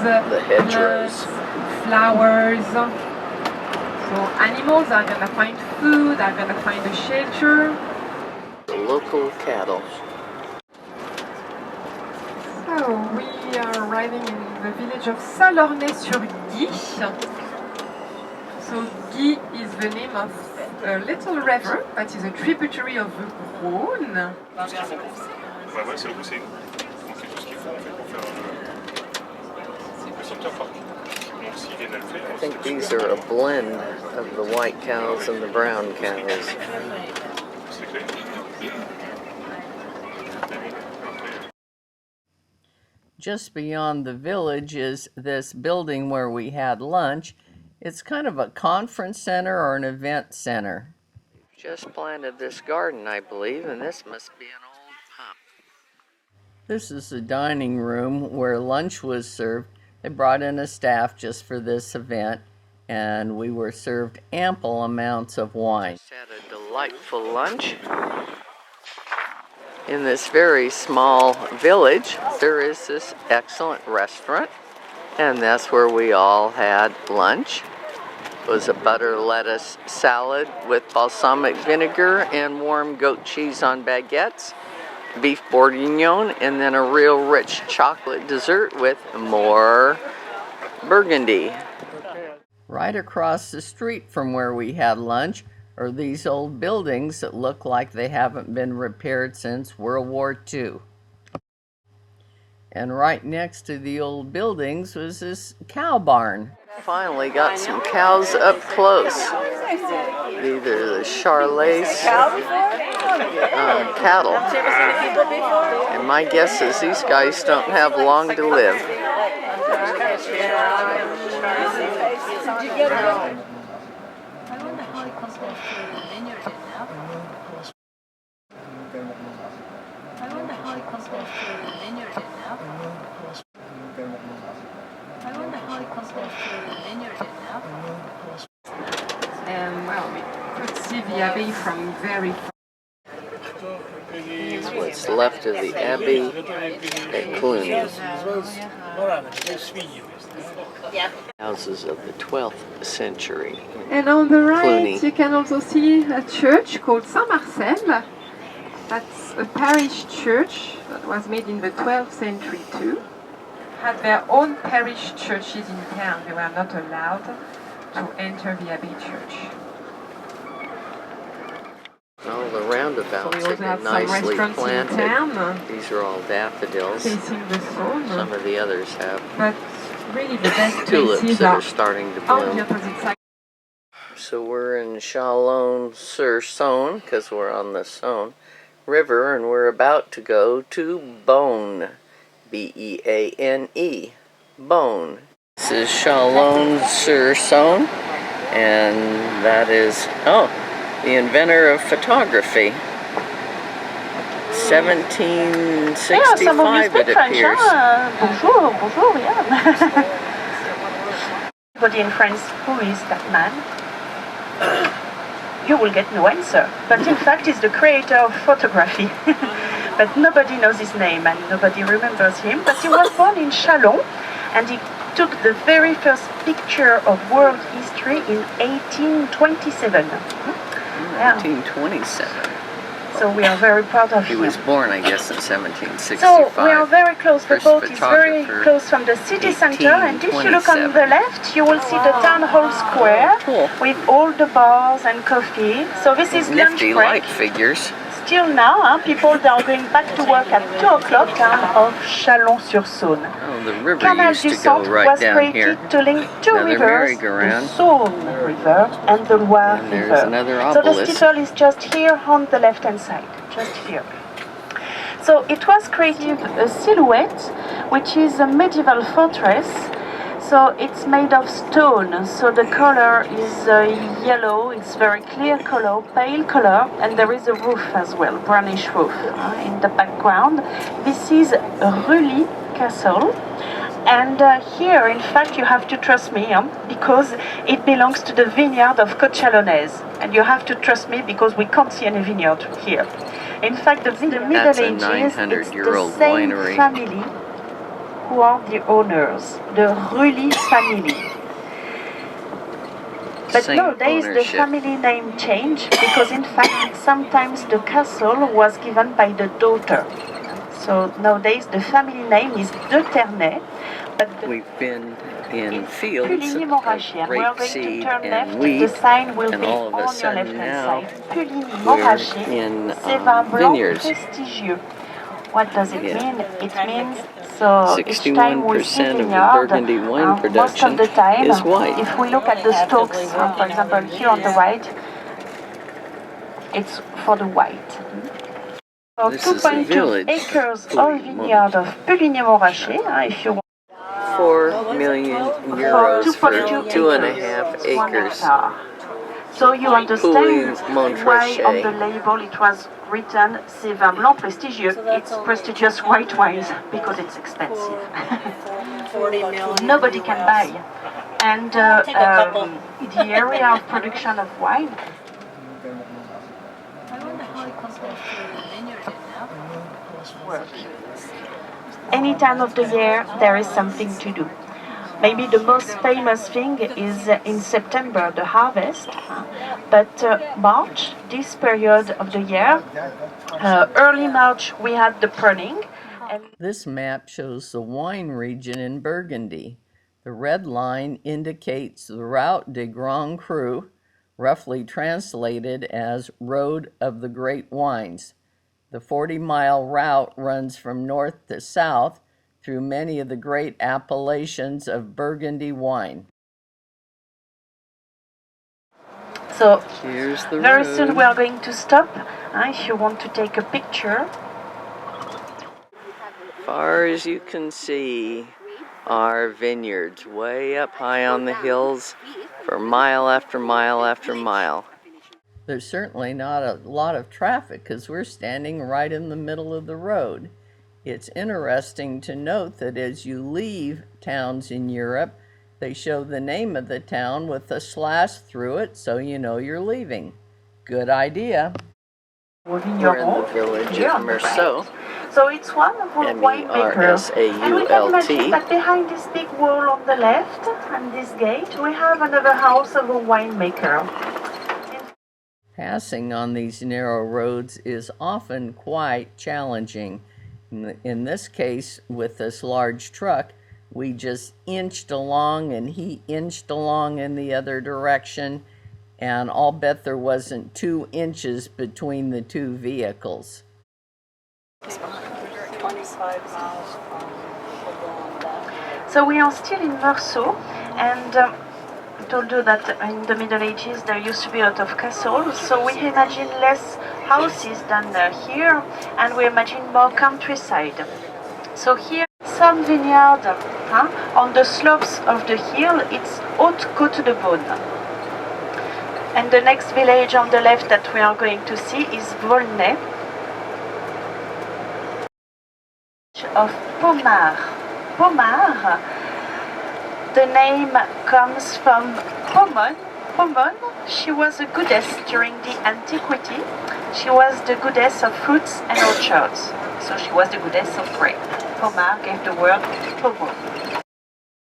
the hedgerows, flowers. So animals are gonna find food, are gonna find a shelter. the local cattle. So we are arriving in the village of Salornay-sur-Guy. So Guy is the name of a little river that is a tributary of the Rhône. Ouais, c'est le pousser. Donc c'est tout ce qu'il faut en fait pour faire le center park. Donc s'ils viennent à le faire, I think these are a blend of the white cows and the brown cows. c'est clair. Just beyond the village is this building where we had lunch. It's kind of a conference center or an event center. Just planted this garden, I believe, and this must be an old pump. This is the dining room where lunch was served. They brought in a staff just for this event, and we were served ample amounts of wine. Just had a delightful lunch. In this very small village, there is this excellent restaurant, and that's where we all had lunch. It was a butter lettuce salad with balsamic vinegar and warm goat cheese on baguettes, beef bourguignon, and then a real rich chocolate dessert with more Burgundy. Right across the street from where we had lunch are these old buildings that look like they haven't been repaired since World War II. And right next to the old buildings was this cow barn. Finally got some cows up close. Either the Charolais cattle. And my guess is these guys don't have long to live. Well, we could see the abbey from very far. Here's what's left of the abbey at Cluny. Houses of the 12th century. And on the right, Cluny. you can also see a church called Saint-Marcel. That's a parish church that was made in the 12th century too. Had their own parish churches in town. They were not allowed to enter the abbey church. All the roundabouts So we have also been have some nicely restaurants in planted. town These are all daffodils. facing the Saône. Some of the others have But really the best tulips places that are are starting to on the bloom. opposite side. So we're in Chalon-sur-Saône because we're on the Saône River, and we're about to go to Beaune. B-E-A-N-E. Beaune. This is Chalon-sur-Saône, and that is, the inventor of photography. 1765 it appears. Bonjour, bonjour, yeah. Everybody in France, who is that man? You will get no answer. But in fact, he's the creator of photography. But nobody knows his name and nobody remembers him. But he was born in Chalon, and he took the very first picture of world history in 1827. Yeah. 1827. So we are very proud of him. He was born, I guess, in 1765. So we are very close. The First boat is very photographer, close from the city center, and if you look on the left, you will see the town hall square Cool. with all the bars and coffee. So this is lunch Nifty break. light figures. Still now, people are going back to work at 2 o'clock. Town of Chalon-sur-Saône. Oh, the river Canal used du to go Centre right was down here. created to link two Another rivers, the merry-go-round. Saône River and the Loire And there's River. another So the obelisk. steeple is just here on the left-hand side, just here. So it was created a silhouette, which is a medieval fortress. So it's made of stone, so the color is yellow, it's very clear color, pale color, and there is a roof as well, brownish roof in the background. This is Rully Castle, and here, in fact, you have to trust me because it belongs to the vineyard of Côte Chalonnaise, and you have to trust me because we can't see any vineyard here. In fact, in the Middle That's a Ages, it's the 900-year-old same winery. family. who are the owners, the Rully family. But Same nowadays the ownership. family name changed because in fact sometimes the castle was given by the daughter. So nowadays the family name is de Ternay, but We've been in fields Puligny-Montrachet. of We are rapeseed going to turn left. and wheat, The sign will and be all of a on your sudden left-hand now side. we're Puligny-Montrachet, in c'est vin blanc vineyards. prestigieux. What does it Yeah. mean? It means so each time we see 61% of the vineyard, Burgundy wine most production of the time, is white. if we look at the stalks, for example here on the right, it's for the white. So This is the 2.2 village. acres of vineyard of Puligny-Montrachet, if you want. 4 million euros for 2.5 acres. So you understand why on the Puligny-Montrachet. label it was written C'est vin blanc prestigieux. It's prestigious white wines because it's expensive. Nobody can buy. And the area of production of wine. Work. Any time of the year there is something to do. Maybe the most famous thing is in September, the harvest, but March, this period of the year, early March we had the pruning. And This map shows the wine region in Burgundy. The red line indicates the Route des Grands Crus, roughly translated as Road of the Great Wines. The 40-mile route runs from north to south through many of the great appellations of Burgundy wine. so Here's the very road. soon we are going to stop. If you want to take a picture. Far as you can see are vineyards way up high on the hills for mile after mile after mile. There's certainly not a lot of traffic because we're standing right in the middle of the road. It's interesting to note that as you leave towns in Europe, they show the name of the town with a slash through it so you know you're leaving. Good idea. We're in the village of Meursault. So it's one of our winemakers. And we can imagine that behind this big wall on the left and this gate, we have another house of a winemaker. Passing on these narrow roads is often quite challenging. In this case, with this large truck, we just inched along and he inched along in the other direction, and I'll bet there wasn't 2 inches between the two vehicles. 25 miles from So we are still in Meursault, and I told you that in the Middle Ages there used to be a lot of castles, so we imagine less houses than here, and we imagine more countryside. So here, some vineyard on the slopes of the hill, it's Haute Côte de Beaune. And the next village on the left that we are going to see is Volnay. Of Pomard. Pomard, the name comes from Pomone. Pomone, she was a goddess during the antiquity. She was the goddess of fruits and orchards. So she was the goddess of grape. Pomard gave the word Pomone.